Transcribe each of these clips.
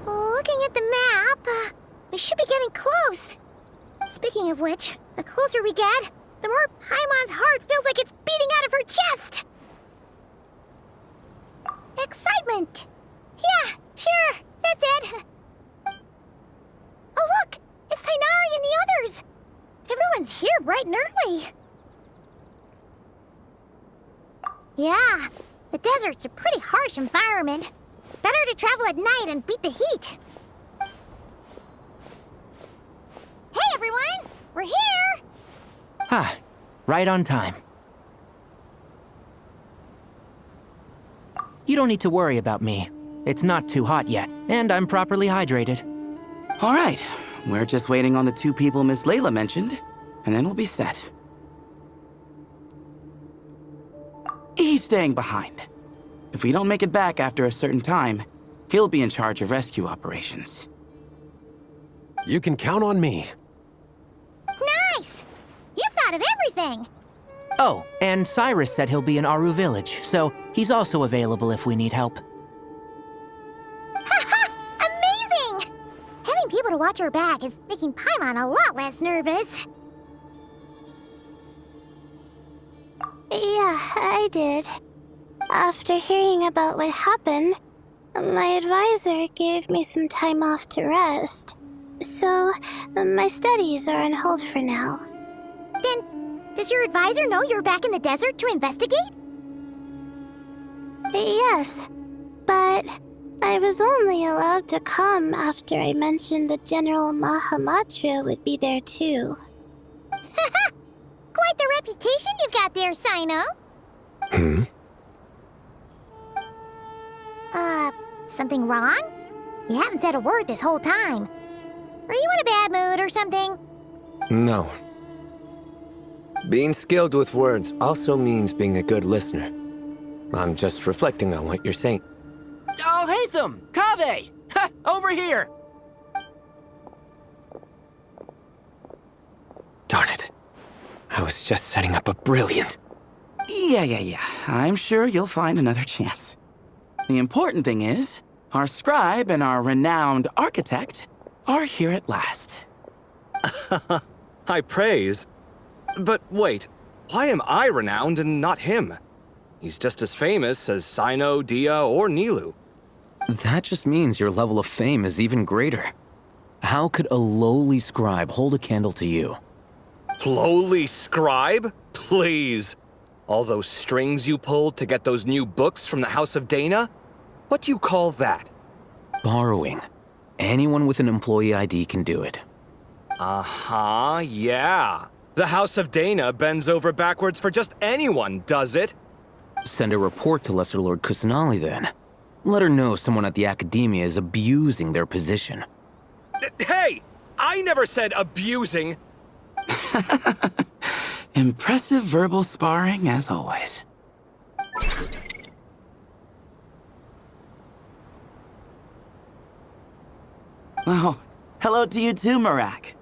Looking at the map, we should be getting close. Speaking of which, the closer we get, the more Paimon's heart feels like it's beating out of her chest. Excitement! Yeah, sure, that's it. Oh look, it's Tighnari and the others. Everyone's here bright and early. Yeah, the desert's a pretty harsh environment. Better to travel at night and beat the heat. Hey everyone, we're here! Ah, right on time. You don't need to worry about me. It's not too hot yet, and I'm properly hydrated. All right, we're just waiting on the 2 people Miss Layla mentioned, and then we'll be set. He's staying behind. If we don't make it back after a certain time, he'll be in charge of rescue operations. You can count on me. Nice! You thought of everything! Oh, and Cyrus said he'll be in Aru Village, so he's also available if we need help. Haha! Amazing! Having people to watch our back is making Paimon a lot less nervous. Yeah, I did. After hearing about what happened, my advisor gave me some time off to rest. So, my studies are on hold for now. Then, does your advisor know you're back in the desert to investigate? Yes, but I was only allowed to come after I mentioned that General Mahamatra would be there too. Haha! Quite the reputation you've got there, Sino. Something wrong? You haven't said a word this whole time. Are you in a bad mood or something? No. Being skilled with words also means being a good listener. I'm just reflecting on what you're saying. Oh, Hatham! Kaveh! Ha! Over here! Darn it. I was just setting up a brilliant... Yeah. I'm sure you'll find another chance. The important thing is, our scribe and our renowned architect are here at last. High praise. But wait, why am I renowned and not him? He's just as famous as Sino, Dia, or Nilu. That just means your level of fame is even greater. How could a lowly scribe hold a candle to you? Lowly scribe? Please. All those strings you pulled to get those new books from the House of Dana? What do you call that? Borrowing. Anyone with an employee ID can do it. Uh-huh, yeah. The House of Dana bends over backwards for just anyone, does it? Send a report to Lesser Lord Kusanali then. Let her know someone at the Academia is abusing their position. Hey! I never said abusing! Impressive verbal sparring, as always. Oh, hello to you too, Marak.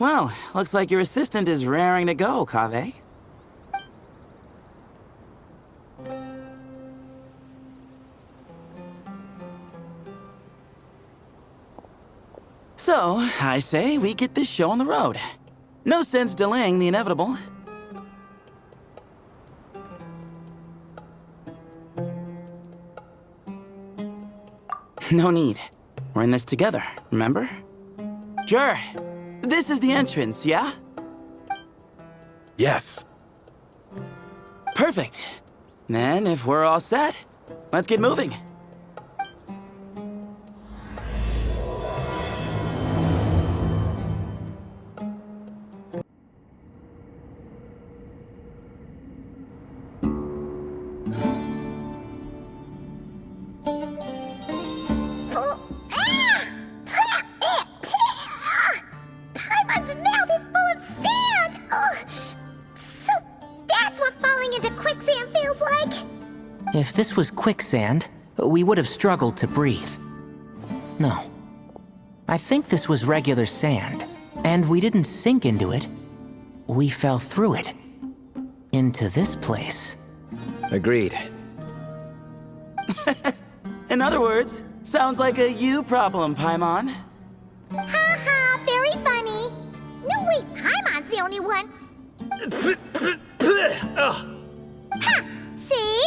Well, looks like your assistant is raring to go, Kaveh. So, I say we get this show on the road. No sense delaying the inevitable. No need. We're in this together, remember? Sure. This is the entrance, yeah? Yes. Perfect. Then, if we're all set, let's get moving. Paimon's mouth is full of sand! So that's what falling into quicksand feels like? If this was quicksand, we would have struggled to breathe. No. I think this was regular sand, and we didn't sink into it. we fell through it. Into this place. Agreed. In other words, sounds like a you problem, Paimon. Ha, very funny. No, wait, Paimon's the only one. Ha! See?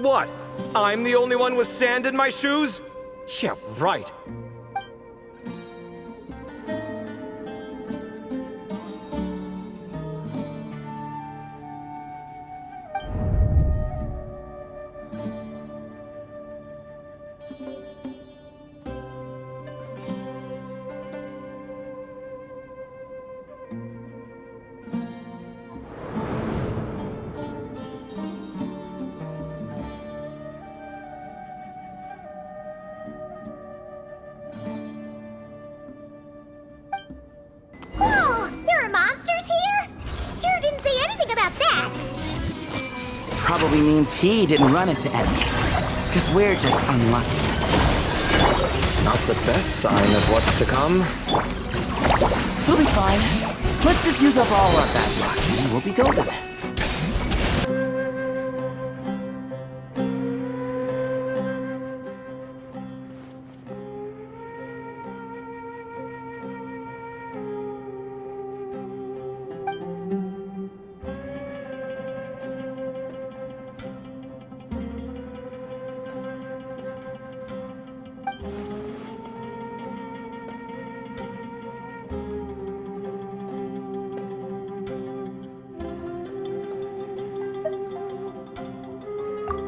What? I'm the only one with sand in my shoes? Yeah, right. Whoa! There are monsters here? Sure didn't say anything about that. Probably means he didn't run into any. Because we're just unlucky. Not the best sign of what's to come. We'll be fine. Let's just use up all our bad luck and we'll be golden.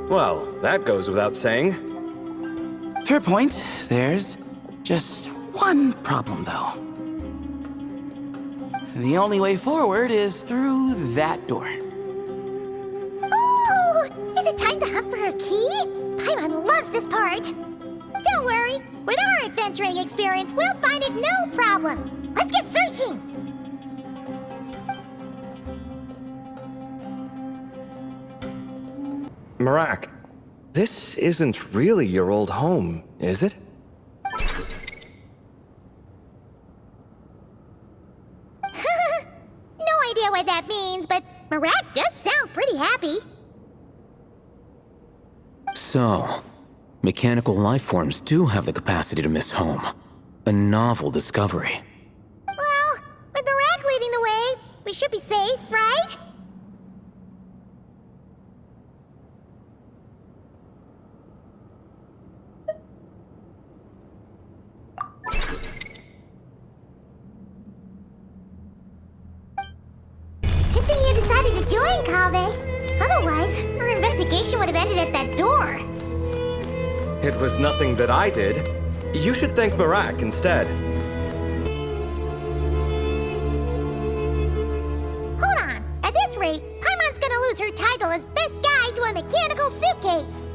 Well, that goes without saying. Fair point. There's just one problem, though. The only way forward is through that door. Ooh! Is it time to hunt for a key? Paimon loves this part. Don't worry. With our adventuring experience, we'll find it no problem. Let's get searching. Marak, this isn't really your old home, is it? No idea what that means, but Marak does sound pretty happy. So, mechanical life forms do have the capacity to miss home. A novel discovery. Well, with Marak leading the way, we should be safe, right? Good thing you decided to join, Kaveh. Otherwise, our investigation would have ended at that door. It was nothing that I did. You should thank Marak instead. Hold on. At this rate, Paimon's gonna lose her title as best guide to a mechanical suitcase.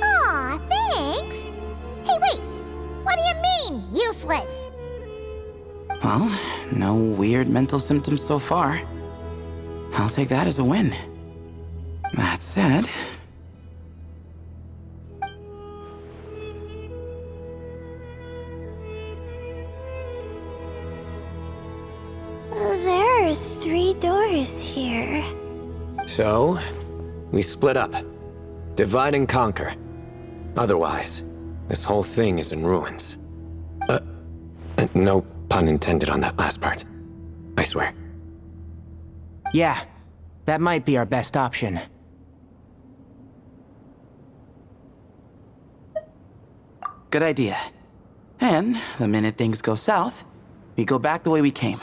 Aw, thanks. Hey, wait. What do you mean, useless? Well, no weird mental symptoms so far. I'll take that as a win. That said... There are 3 doors here. So, we split up. Divide and conquer. Otherwise, this whole thing is in ruins. No pun intended on that last part. I swear. Yeah, that might be our best option. Good idea. And the minute things go south, we go back the way we came.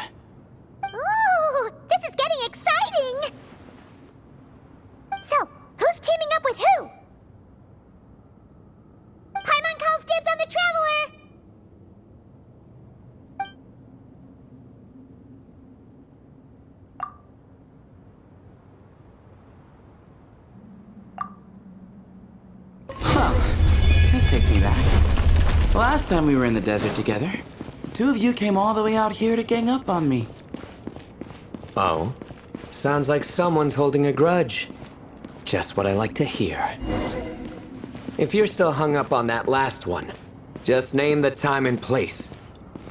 Ooh, this is getting exciting! So, who's teaming up with who? Paimon calls dibs on the Traveler! This takes me back. The last time we were in the desert together, the 2 of you came all the way out here to gang up on me. Oh? Sounds like someone's holding a grudge. Just what I like to hear. If you're still hung up on that last one, just name the time and place.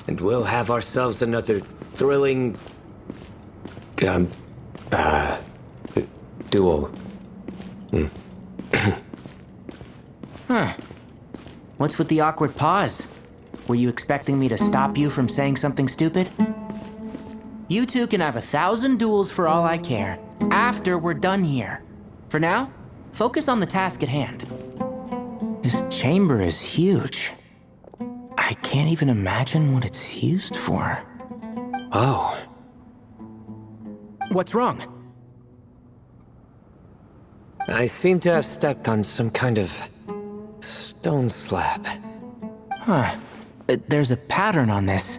And we'll have ourselves another thrilling... duel. Huh. What's with the awkward pause? Were you expecting me to stop you from saying something stupid? You two can have 1,000 duels for all I care, after we're done here. For now, focus on the task at hand. This chamber is huge. I can't even imagine what it's used for. Oh. What's wrong? I seem to have stepped on some kind of stone slab. Huh. There's a pattern on this,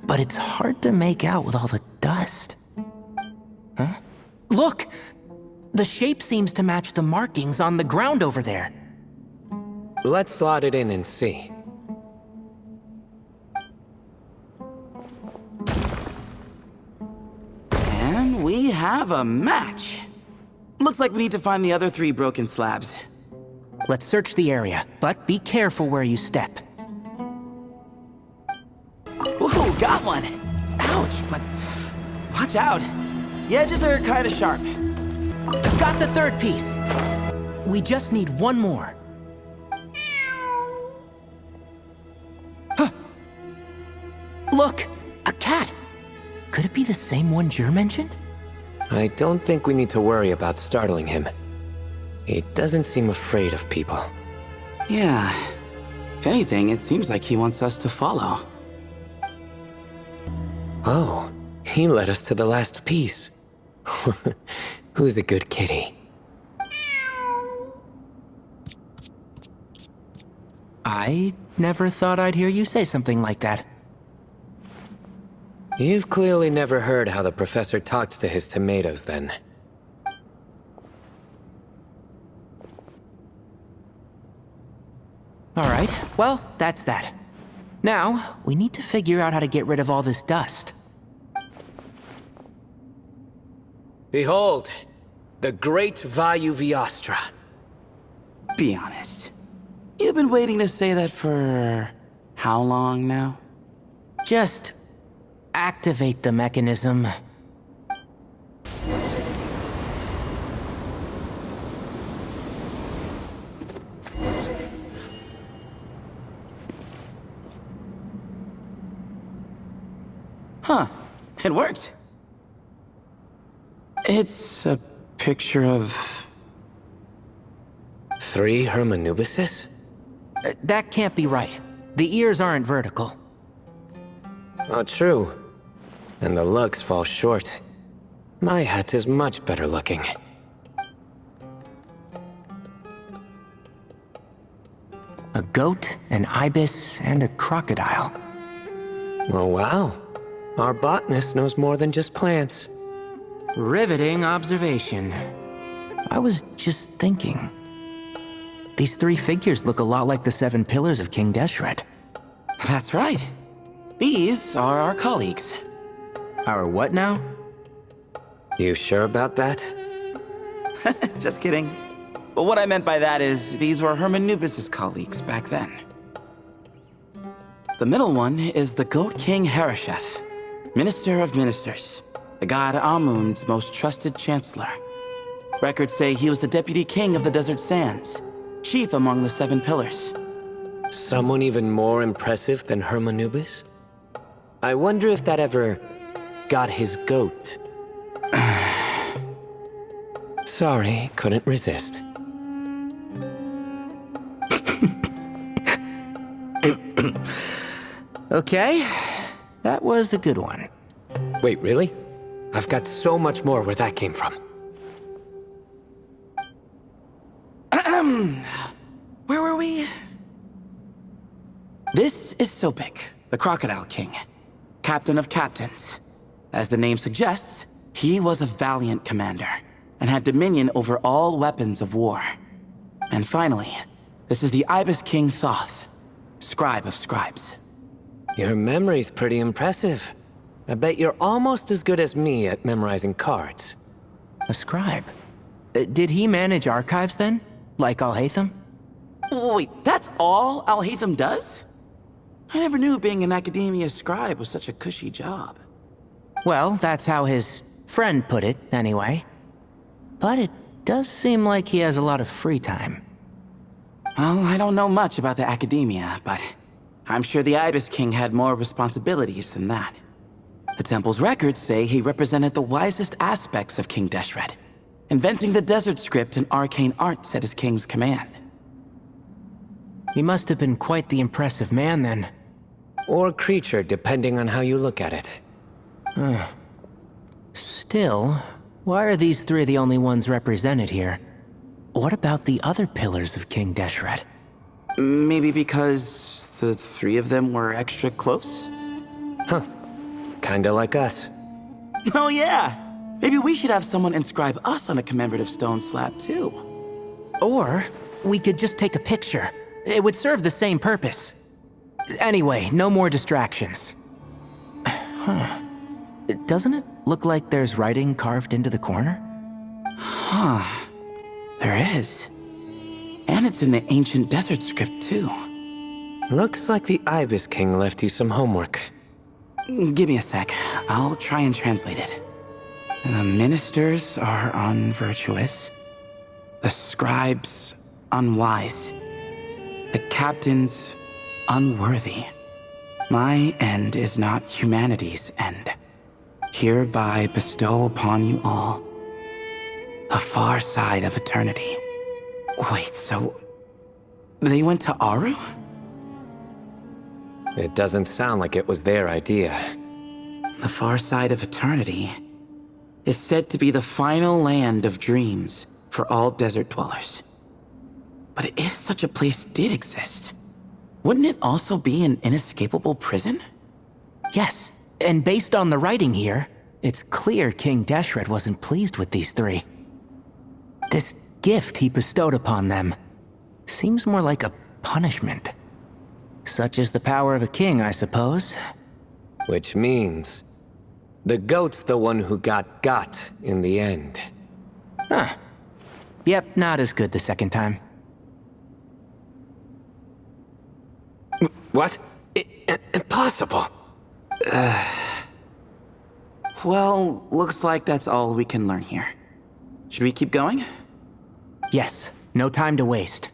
but it's hard to make out with all the dust. Huh? Look! The shape seems to match the markings on the ground over there. Let's slot it in and see. And we have a match. Looks like we need to find the other 3 broken slabs. Let's search the area, but be careful where you step. Ooh, got one! Ouch, but watch out. The edges are kind of sharp. Got the 3rd piece. We just need one more. Huh. Look, a cat. Could it be the same one Jer mentioned? I don't think we need to worry about startling him. He doesn't seem afraid of people. Yeah. If anything, it seems like he wants us to follow. Oh, he led us to the last piece. Who's a good kitty? I never thought I'd hear you say something like that. You've clearly never heard how the professor talks to his tomatoes, then. All right, well, that's that. Now, we need to figure out how to get rid of all this dust. Behold, the great Vayu Viastra. Be honest. You've been waiting to say that for how long now? Just activate the mechanism. Huh. It worked. It's a picture of... 3 Hermanubises? That can't be right. The ears aren't vertical. Oh, true. And the looks fall short. My hat is much better looking. A goat, an ibis, and a crocodile. Oh, wow. Our botanist knows more than just plants. Riveting observation. I was just thinking. These 3 figures look a lot like the 7 pillars of King Deshret. That's right. These are our colleagues. Our what now? You sure about that? Just kidding. But what I meant by that is, these were Hermanubis' colleagues back then. The middle one is the Goat King Harashef, Minister of Ministers, the god Amun's most trusted chancellor. Records say he was the deputy king of the Desert Sands, chief among the 7 pillars. Someone even more impressive than Hermanubis? I wonder if that ever got his goat. Sorry, couldn't resist. Okay, that was a good one. Wait, really? I've got so much more where that came from. Where were we? This is Sobek, the Crocodile King, captain of captains. As the name suggests, he was a valiant commander and had dominion over all weapons of war. And finally, this is the Ibis King Thoth, scribe of scribes. Your memory's pretty impressive. I bet you're almost as good as me at memorizing cards. A scribe. Did he manage archives then? Like Alhaitham? Wait, that's all Alhaitham does? I never knew being an academia scribe was such a cushy job. Well, that's how his friend put it, anyway. But it does seem like he has a lot of free time. Well, I don't know much about the academia, but I'm sure the Ibis King had more responsibilities than that. The temple's records say he represented the wisest aspects of King Deshret, inventing the desert script and arcane arts at his king's command. He must have been quite the impressive man, then. Or creature, depending on how you look at it. Still, why are these three the only ones represented here? What about the other pillars of King Deshret? Maybe because the three of them were extra close? Kinda like us. Oh yeah! Maybe we should have someone inscribe us on a commemorative stone slab too. Or we could just take a picture. It would serve the same purpose. Anyway, no more distractions. Doesn't it look like there's writing carved into the corner? There is. And it's in the ancient desert script too. Looks like the Ibis King left you some homework. Give me a sec. I'll try and translate it. The ministers are unvirtuous. The scribes unwise. The captains unworthy. My end is not humanity's end. Hereby bestow upon you all the far side of eternity. Wait, so they went to Aru? It doesn't sound like it was their idea. The far side of eternity is said to be the final land of dreams for all desert dwellers. But if such a place did exist, wouldn't it also be an inescapable prison? Yes, and based on the writing here, it's clear King Deshret wasn't pleased with these three. This gift he bestowed upon them seems more like a punishment. Such is the power of a king, I suppose. Which means the goat's the one who got in the end. Huh. Yep, not as good the second time. What? Impossible. Well, looks like that's all we can learn here. Should we keep going? Yes, no time to waste.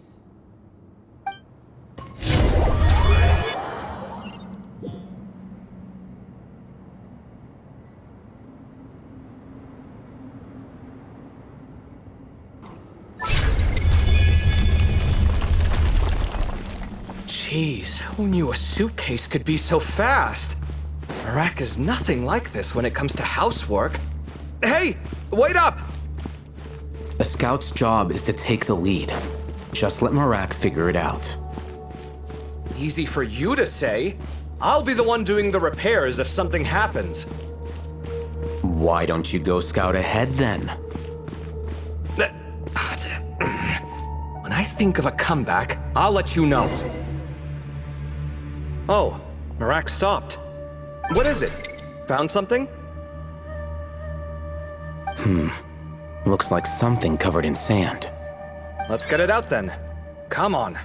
Jeez, who knew a suitcase could be so fast? Marak is nothing like this when it comes to housework. Hey, wait up! A scout's job is to take the lead. Just let Marak figure it out. Easy for you to say. I'll be the one doing the repairs if something happens. Why don't you go scout ahead then? When I think of a comeback, I'll let you know. Oh, Marak stopped. What is it? Found something? Looks like something covered in sand. Let's get it out then. Come on.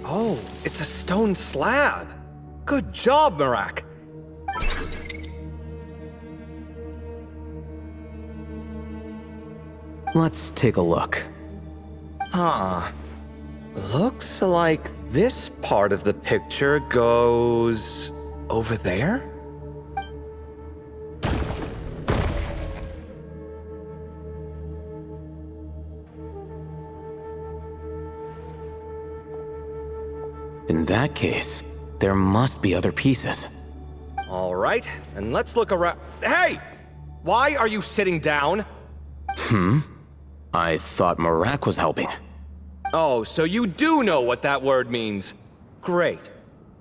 Oh, it's a stone slab. Good job, Marak. Let's take a look. Huh. Looks like this part of the picture goes over there? In that case, there must be other pieces. All right, and let's look around. Hey! Why are you sitting down? I thought Marak was helping. Oh, so you do know what that word means. Great.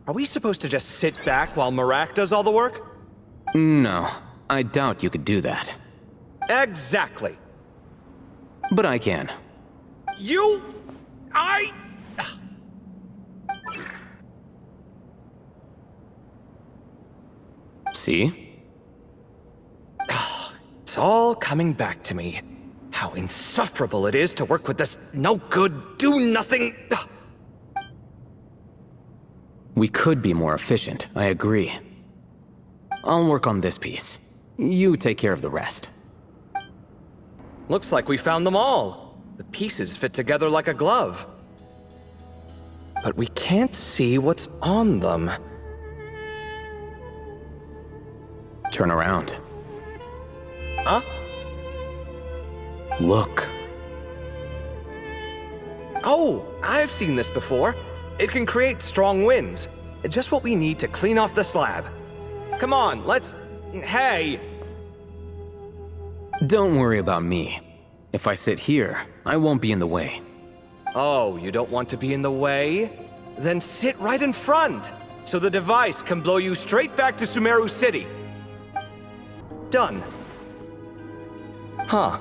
Are we supposed to just sit back while Marak does all the work? No, I doubt you could do that. Exactly. But I can. See? It's all coming back to me. How How insufferable it is to work with this no-good, do-nothing... We could be more efficient, I agree. I'll work on this piece. You take care of the rest. Looks like we found them all. The pieces fit together like a glove. But we can't see what's on them. Turn around. Huh? Look. Oh, I've seen this before. It can create strong winds. Just what we need to clean off the slab. Come on, let's... Hey! Don't worry about me. If I sit here, I won't be in the way. Oh, you don't want to be in the way? Then sit right in front, so the device can blow you straight back to Sumeru City. Done. Huh.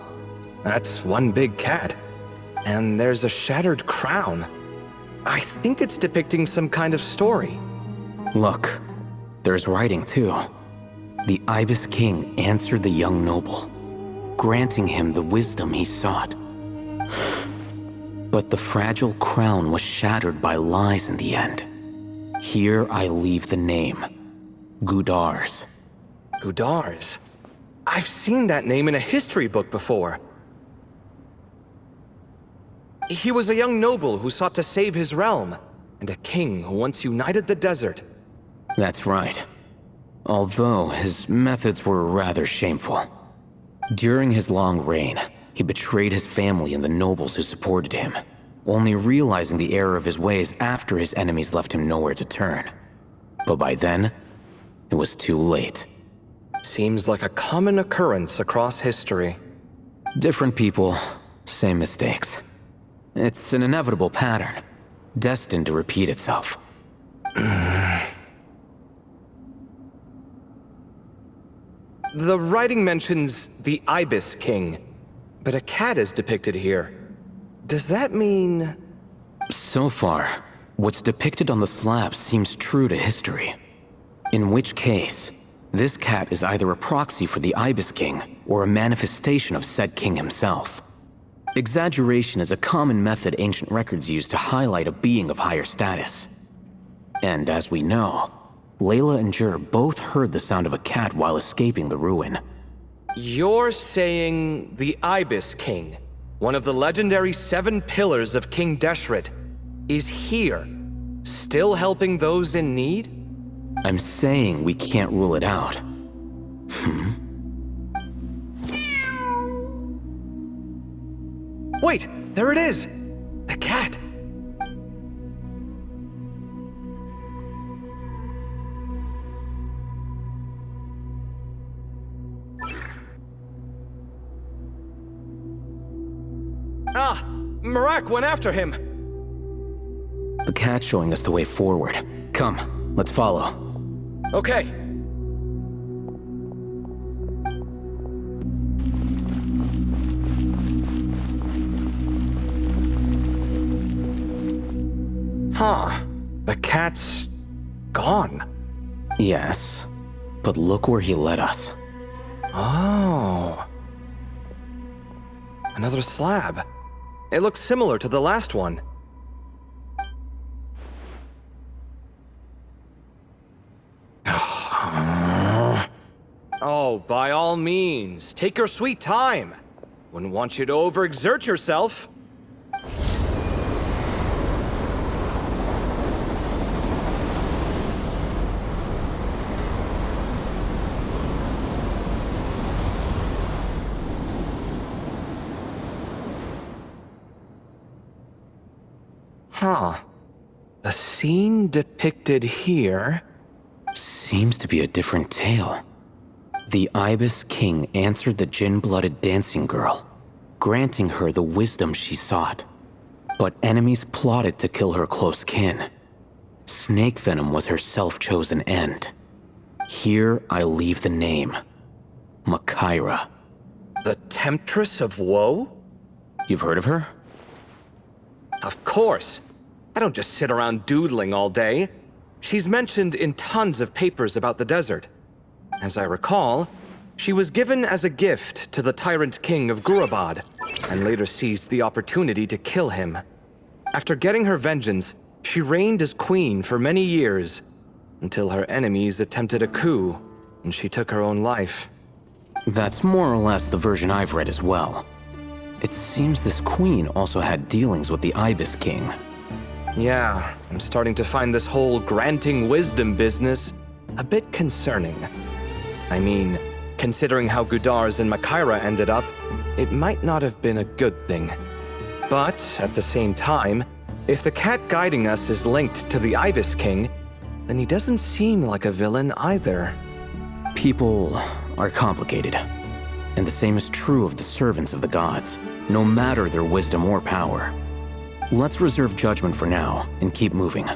That's one big cat. And there's a shattered crown. I think it's depicting some kind of story. Look, there's writing too. The Ibis King answered the young noble, granting him the wisdom he sought. But the fragile crown was shattered by lies in the end. Here I leave the name, Gudars. Gudars? I've seen that name in a history book before. He was a young noble who sought to save his realm, and a king who once united the desert. That's right. Although his methods were rather shameful. During his long reign, he betrayed his family and the nobles who supported him, only realizing the error of his ways after his enemies left him nowhere to turn. But by then, it was too late. Seems like a common occurrence across history. Different people, same mistakes. It's an inevitable pattern, destined to repeat itself. The writing mentions the Ibis King, but a cat is depicted here. Does that mean... So far, what's depicted on the slab seems true to history. In which case, this cat is either a proxy for the Ibis King or a manifestation of said king himself. Exaggeration is a common method ancient records use to highlight a being of higher status. And as we know, Layla and Jur both heard the sound of a cat while escaping the ruin. You're saying the Ibis King, one of the legendary 7 pillars of King Deshret, is here, still helping those in need? I'm saying we can't rule it out. Wait, there it is! The cat! Ah! Marak went after him! The cat's showing us the way forward. Come, let's follow. Okay. Huh. The cat's... gone. Yes, but look where he led us. Oh. Another slab. It looks similar to the last one. Oh, by all means, take your sweet time. Wouldn't want you to overexert yourself. Huh. The scene depicted here... Seems to be a different tale. The Ibis King answered the gin-blooded dancing girl, granting her the wisdom she sought. But enemies plotted to kill her close kin. Snake venom was her self-chosen end. Here I leave the name. Makaira. The Temptress of Woe? You've heard of her? Of course. I don't just sit around doodling all day. She's mentioned in tons of papers about the desert. As I recall, She was given as a gift to the tyrant king of Gurabad, and later seized the opportunity to kill him. After getting her vengeance, she reigned as queen for many years, until her enemies attempted a coup, and she took her own life. That's more or less the version I've read as well. It seems this queen also had dealings with the Ibis King. Yeah, I'm starting to find this whole granting wisdom business a bit concerning. I mean, considering how Gudars and Makaira ended up, it might not have been a good thing. But, at the same time, if the cat guiding us is linked to the Ibis King, then he doesn't seem like a villain either. People are complicated, and the same is true of the servants of the gods, no matter their wisdom or power. Let's reserve judgment for now and keep moving.